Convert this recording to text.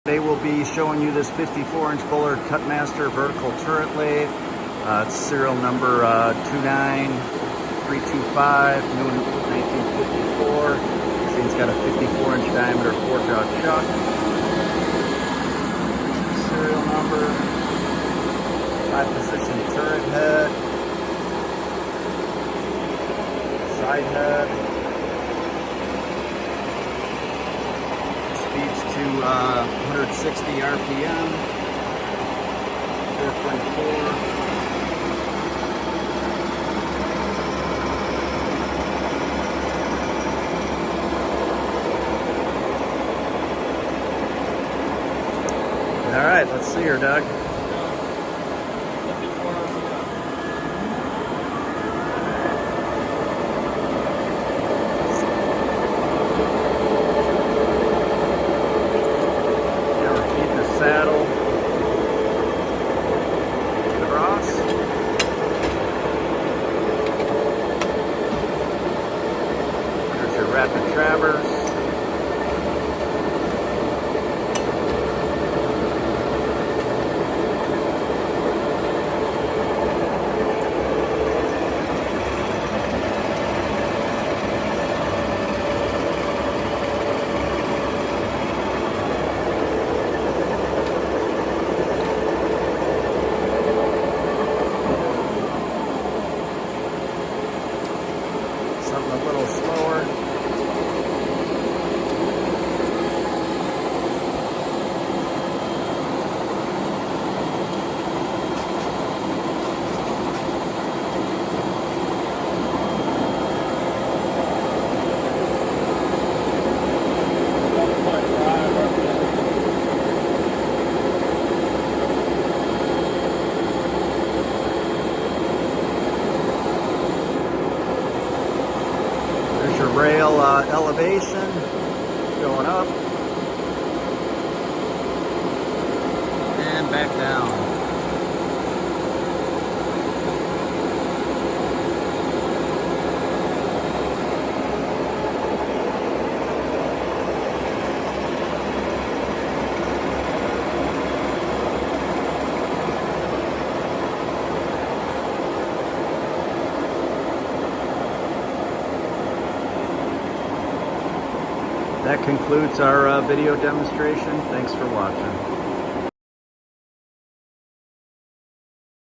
They will be showing you this 54-inch Bullard Cutmaster vertical turret lathe. It's serial number 29325, new 1954. See, it's got a 54-inch diameter 4-jaw chuck. Serial number, 5-position turret head, side head. Speeds to 160 RPM, 4.4. All right, let's see her, Doug. Saddle across. There's your rapid traverse. Something a little slower. Your rail elevation going up and back down. That concludes our video demonstration. Thanks for watching.